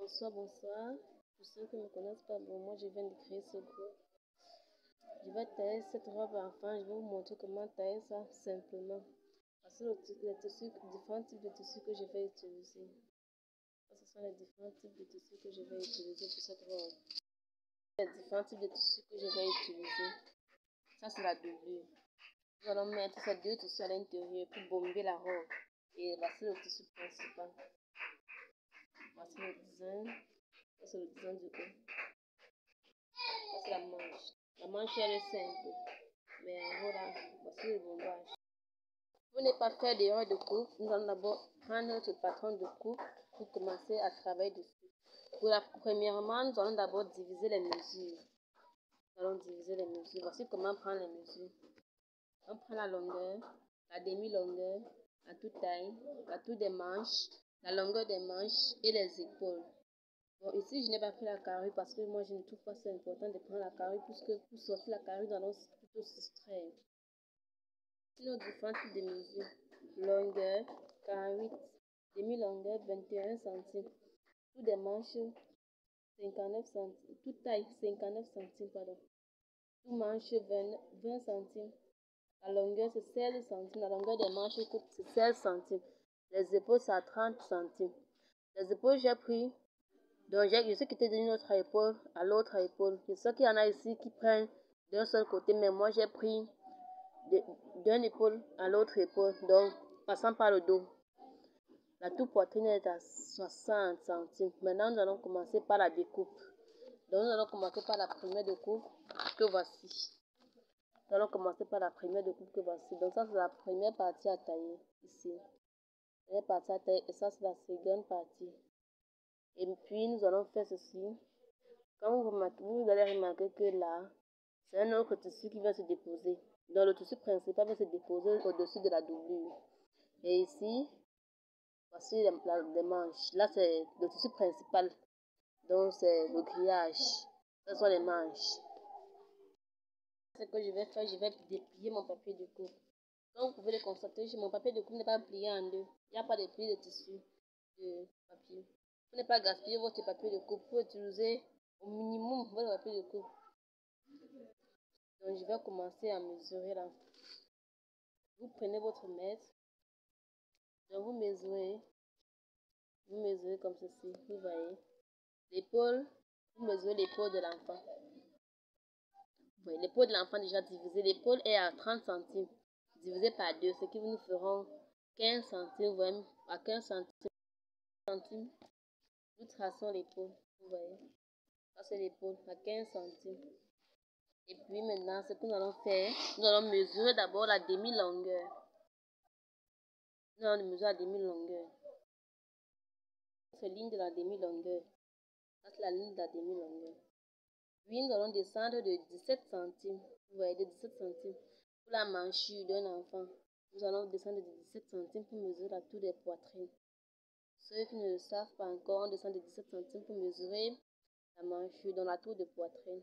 Bonsoir, bonsoir. Pour ceux qui ne me connaissent pas, bon, moi je viens de créer ce groupe. Je vais tailler cette robe enfant, je vais vous montrer comment tailler ça simplement. Parce que les tissus, différents types de tissus que je vais utiliser. Ce sont les différents types de tissus que je vais utiliser pour cette robe. Les différents types de tissus que je vais utiliser. Ça c'est la doublure. Nous allons mettre ces deux tissus à l'intérieur pour bomber la robe. Et voici le tissu principal. Voici le design. Ça c'est le design du haut. Ça c'est la manche. La manche elle est simple. Mais en haut là, voici le bombage. Pour ne pas faire d'erreur de coupe, nous allons d'abord prendre notre patron de coupe pour commencer à travailler dessus. Premièrement, nous allons d'abord diviser les mesures. Nous allons diviser les mesures. Voici comment prendre les mesures. On prend la longueur, la demi-longueur, la toute taille, la tour des manches, la longueur des manches et les épaules. Bon, ici, je n'ai pas pris la carrure parce que moi, je ne trouve pas ça important de prendre la carrure puisque pour sortir la carrure, nous allons plutôt s'extraire. Nos différents types de mesures. Longueur, 48, demi-longueur, 21 centimes. Tour des manches, 59 centimes. Toute taille, 59 centimes, pardon. Tout manche, 20 centimes. La longueur, c'est 16 centimes. La longueur des manches, c'est 16 centimes. Les épaules, c'est à 30 centimes. Les épaules, j'ai pris. Donc, je sais quitté d'une autre épaule à l'autre épaule. Je sais qu'il y en a ici qui prennent d'un seul côté, mais moi, j'ai pris d'une épaule à l'autre épaule, donc passant par le dos. La tour poitrine est à 60 centimes. Maintenant, nous allons commencer par la découpe. Donc, nous allons commencer par la première découpe que voici. Nous allons commencer par la première découpe que voici. Donc, ça, c'est la première partie à tailler ici. La première partie à tailler, et ça, c'est la seconde partie. Et puis, nous allons faire ceci. Quand vous allez remarquer que là, c'est un autre tissu qui va se déposer. Donc, le tissu principal va se déposer au-dessus de la doublure. Et ici, voici les manches. Là, c'est le tissu principal. Donc, c'est le grillage. Ce sont les manches. Ce que je vais faire, je vais déplier mon papier de coupe. Comme vous pouvez le constater, mon papier de coupe n'est pas plié en deux. Il n'y a pas de pli de tissu de papier. Pour ne pas gaspiller votre papier de coupe, vous utiliser au minimum votre papier de coupe. Donc, je vais commencer à mesurer là. Vous prenez votre mètre. Donc, vous mesurez comme ceci. Vous voyez. L'épaule, vous mesurez l'épaule de l'enfant. Oui, l'épaule de l'enfant déjà divisée. L'épaule est à 30 centimes. Divisé par 2, ce qui nous feront 15 centimes. Vous voyez, à 15 centimes, nous traçons l'épaule. Vous voyez. Ça, c'est l'épaule à 15 centimes. Et puis maintenant, ce que nous allons faire, nous allons mesurer d'abord la demi-longueur. Nous allons mesurer la demi-longueur. C'est la ligne de la demi-longueur. Ça, c'est la ligne de la demi-longueur. Puis, nous allons descendre de 17 centimes. Vous voyez, de 17 centimes. Pour la manchure d'un enfant, nous allons descendre de 17 centimes pour mesurer la tour des poitrines. Ceux qui ne le savent pas encore, on descend de 17 centimes pour mesurer la manchure dans la tour de poitrine.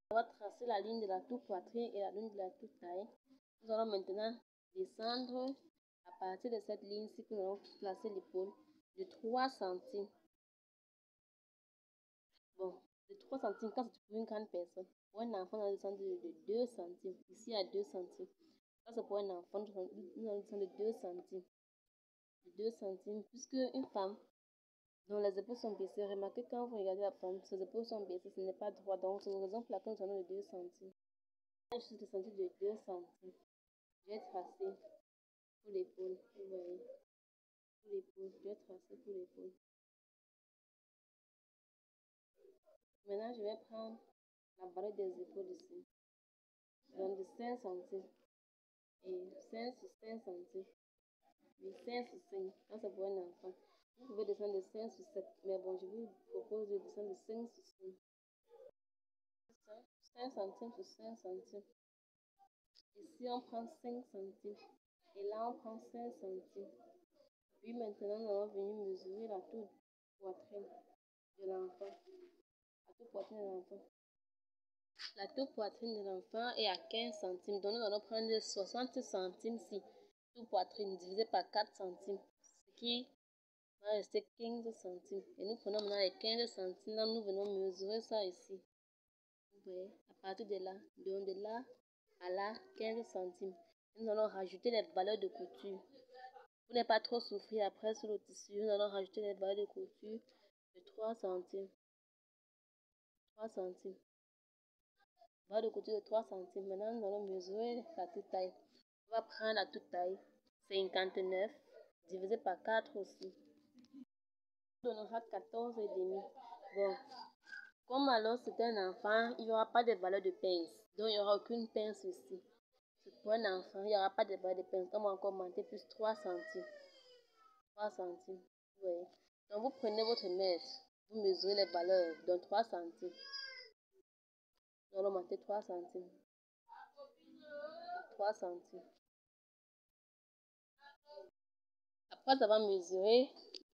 On va tracer la ligne de la tour poitrine et la ligne de la tour taille. Nous allons maintenant descendre à partir de cette ligne-ci que nous allons placer l'épaule de 3 centimes. Bon, de 3 centimes quand c'est pour une grande personne. Pour un enfant, on va descendre de 2 centimes. Ici, à 2 centimes. Ça, c'est pour un enfant, nous allons descendre de 2 centimes. De 2 centimes, puisque une femme dont les épaules sont baissées, remarquez quand vous regardez la femme, ses épaules sont baissées, ce n'est pas droit. Donc, c'est la raison pour laquelle nous allons de 2 centimes. Je suis descendue de 2 centimes. J'ai tracé pour l'épaule. Vous voyez. Pour l'épaule. J'ai tracé pour l'épaule. Maintenant, je vais prendre la barre des épaules ici. Donc, de 5 centimes. Et 5 sur 5 centimes. De 5 sur 5. Ça, c'est pour un enfant. Vous pouvez descendre de 5 sur 7. Mais bon, je vous propose de descendre de 5 sur 5. 5 centimes sur 5 centimes. Ici, on prend 5 centimes. Et là, on prend 5 centimes. Puis maintenant, nous allons venir mesurer la tour poitrine de l'enfant. La tour poitrine de l'enfant. La tour poitrine de l'enfant est à 15 centimes. Donc, nous allons prendre 60 centimes si tour poitrine divisé par 4 centimes. Ce qui va rester 15 centimes. Et nous prenons maintenant les 15 centimes. Là, nous venons mesurer ça ici. Vous voyez, à partir de là, de là à là, 15 centimes. Nous allons rajouter les valeurs de couture. Pour ne pas trop souffrir après sur le tissu, nous allons rajouter les valeurs de couture de 3 centimes. 3 centimes. Valeur de couture de 3 centimes. Maintenant, nous allons mesurer la toute taille. On va prendre la toute taille. 59 divisé par 4 aussi. On donnera 14 et demi. Bon. Comme alors c'est un enfant, il n'y aura pas de valeur de pince. Donc il n'y aura aucune pince ici. Pour un enfant, il n'y aura pas de valeur de pince. On va encore monter plus 3 centimes. 3 centimes. Oui. Donc vous prenez votre mètre. Vous mesurez les valeurs. Donc 3 centimes. Nous allons monter 3 centimes. 3 centimes. Après avoir mesuré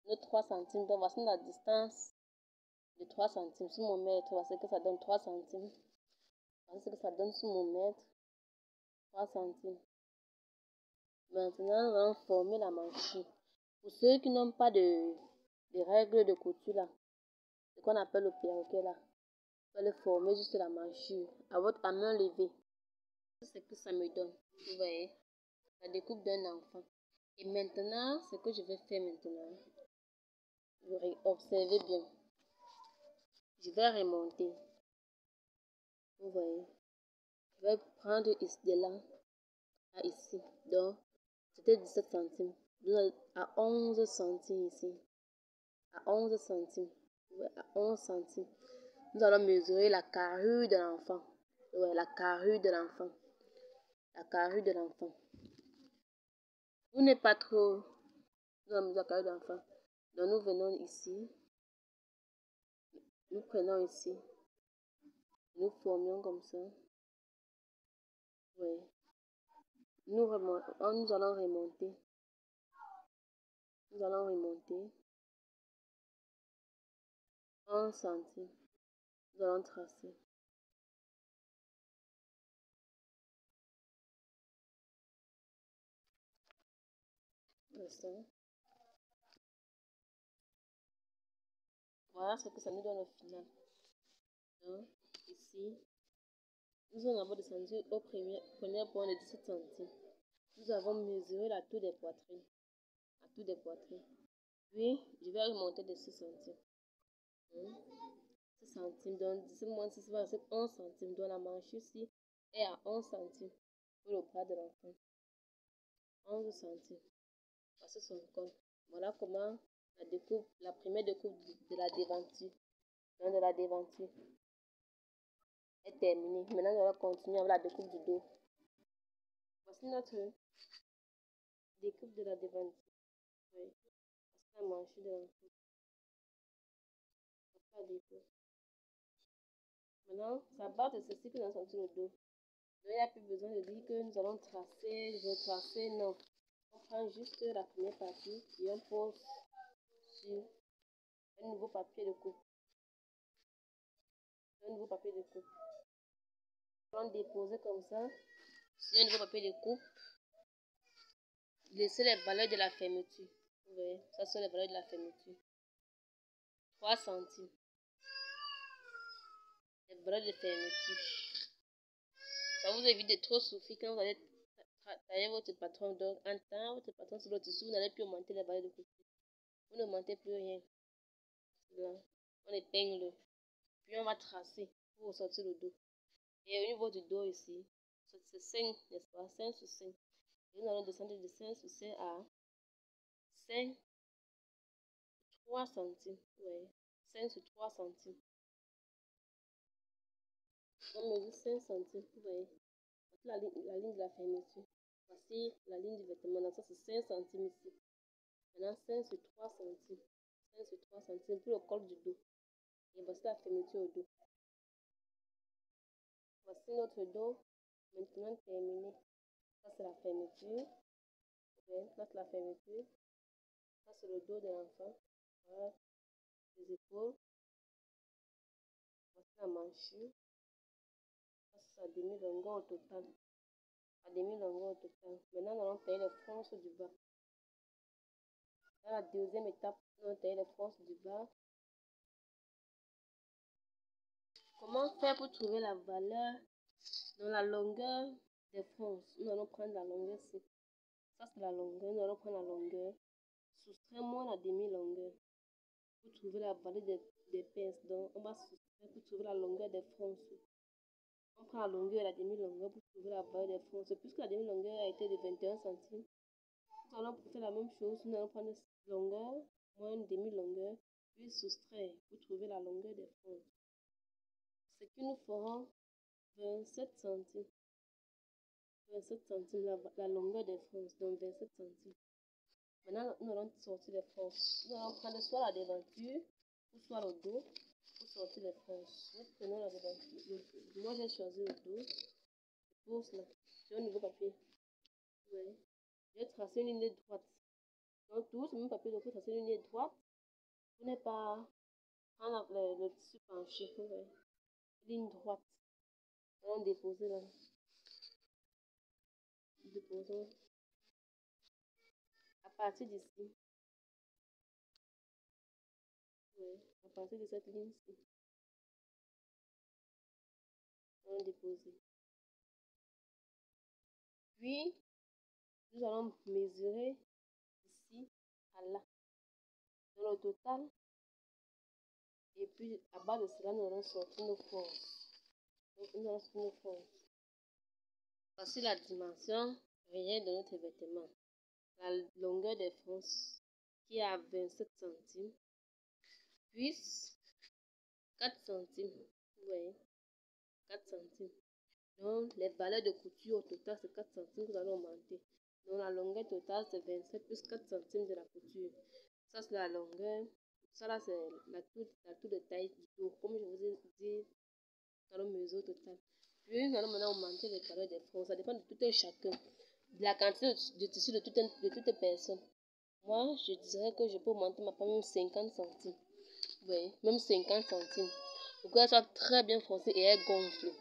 nos 3 centimes, donc voici la distance de 3 centimes sur mon mètre. Voici que ça donne 3 centimes. Voici ce que ça donne sur mon mètre. 3 centimes. Maintenant, nous allons former la manchure. Pour ceux qui n'ont pas de règles de couture là, ce qu'on appelle le perroquet là, vous allez former juste la manchure à main levée. C'est ce que ça me donne. Vous voyez, la découpe d'un enfant. Et maintenant, ce que je vais faire maintenant, vous observez bien. Je vais remonter. Vous voyez, je vais prendre ici de là à ici. Donc, c'était 17 centimes. Donc, à 11 centimes ici. À 11 centimes. Ouais, à 11 centimes. Nous allons mesurer la carrure de l'enfant. Ouais, la carrure de l'enfant. La carrure de l'enfant. Vous n'êtes pas trop. Nous allons mesurer la carrure de l'enfant. Donc, nous venons ici. Nous prenons ici. Nous formions comme ça. Ouais. Nous allons remonter. Nous allons remonter. 11 centimes. Nous allons tracer. Ça. Voilà ce que ça nous donne au final. Donc, ici, nous allons d'abord descendu au premier point de 17 centimes. Nous avons mesuré la tour des poitrines. La tour des poitrines. Puis, je vais remonter de 6 centimes. 6 centimes. Donc, 17 moins 6 va rester 11 centimes. Donc, la manche ici est à 11 centimes pour le bras de l'enfant. 11 centimes. Voici son col. Voilà comment la première découpe de la devanture. Donc, de la devanture est terminée. Maintenant, on va continuer avec la découpe du dos. Voici notre découpe de la devanture. Oui. Voici la manche de l'enfant. Voici la découpe. Maintenant, ça part de ceci que nous allons sortir le dos. Donc, il n'y a plus besoin de dire que nous allons tracer, retracer. Non. On prend juste la première partie et on pose sur un nouveau papier de coupe. Un nouveau papier de coupe. On déposer comme ça sur un nouveau papier de coupe. Laissez les valeurs de la fermeture. Vous voyez, ça sont les valeurs de la fermeture. 3 centimes. Les valeurs de fermeture. Ça vous évite de trop souffrir quand vous allez tailler votre patron. Donc, en temps, votre patron sur le tissu, vous n'allez plus augmenter les valeurs de couture. Vous n'augmentez plus rien. Là, on épingle. Puis on va tracer pour ressortir le dos. Et au niveau du dos ici, c'est 5, n'est-ce pas? 5 sur 5. Et nous allons descendre de 5 sur 5 à 5, 3 centimes. Oui, 5 sur 3 centimes. On mesure 5 centimes. Vous voyez, voici la ligne de la fermeture. Voici la ligne du vêtement. Donc ça, c'est 5 centimes ici. Maintenant, 5 sur 3 centimes. 5 sur 3 centimes pour le col du dos. Et voici la fermeture au dos. Voici notre dos maintenant terminé. Ça, c'est la fermeture. Okay. Ça, c'est la fermeture. Ça, c'est le dos de l'enfant. Voilà. Les épaules. Voici la manchure. Ça, c'est sa demi-longueur au total. La demi-longueur au total. Maintenant, nous allons tailler les franges du bas. Dans la deuxième étape, nous allons tailler les fronces du bas. Comment faire pour trouver la valeur dans la longueur des fronces? Nous allons prendre la longueur C. Ça, c'est la longueur. Nous allons prendre la longueur. Soustraire moins la demi-longueur pour trouver la valeur des pinces. Donc, on va soustraire pour trouver la longueur des fronces. On prend la longueur et la demi-longueur pour trouver la valeur des fronces. Puisque la demi-longueur a été de 21 centimes, nous allons faire la même chose. Nous allons prendre longueur moins une demi-longueur, puis soustraire pour trouver la longueur des fronces. Ce qui nous fera 27 centimes. 27 centimes, la longueur des fronces, donc 27 centimes. Maintenant, nous allons sortir les fronces. Nous allons prendre soit la devanture, ou soit le dos, pour sortir les fronces. Nous prenons la devanture. Moi, j'ai choisi le dos. Pour cela, sur un nouveau papier. Ouais. J'ai tracé une ligne droite. Donc, tout ce même papier, il faut tracer une ligne droite. Vous n'êtes pas prendre le tissu penché. Ouais. Ligne droite. On dépose là. Déposons à partir d'ici. Ouais. À partir de cette ligne-ci. On dépose. Puis, nous allons mesurer ici à là. Dans le total. Et puis, à bas de cela, nous allons sortir nos forces. Donc, nous allons sortir nos forces. Voici la dimension réelle de notre vêtement. La longueur des fronces qui est à 27 centimes, puis 4 centimes. Vous voyez, 4 centimes. Donc, les valeurs de couture au total, c'est 4 centimes que nous allons augmenter. Donc, la longueur totale, c'est 27 plus 4 centimes de la couture. Ça, c'est la longueur. Ça, là, c'est la tour de taille du dos. Comme je vous ai dit, dans le mesure total. Puis, nous allons maintenant augmenter les valeurs des fronces. Ça dépend de tout un chacun. De la quantité de tissu de toute personne. Moi, je dirais que je peux augmenter ma femme même 50 centimes. Oui, même 50 centimes. Pour qu'elle soit très bien foncée et elle gonfle. Donc,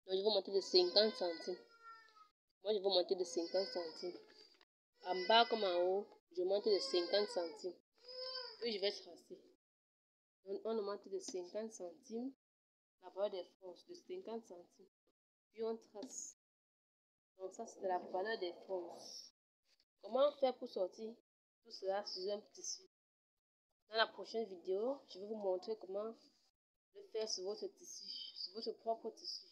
je vais monter de 50 centimes. Moi, je vais monter de 50 centimes. En bas comme en haut, je monte de 50 centimes. Puis, je vais tracer. Donc, on augmente de 50 centimes. La valeur des fronces de 50 centimes. Puis, on trace. Donc, ça, c'est la valeur des fronces. Comment faire pour sortir tout cela sur un tissu? Dans la prochaine vidéo, je vais vous montrer comment le faire sur votre tissu, sur votre propre tissu.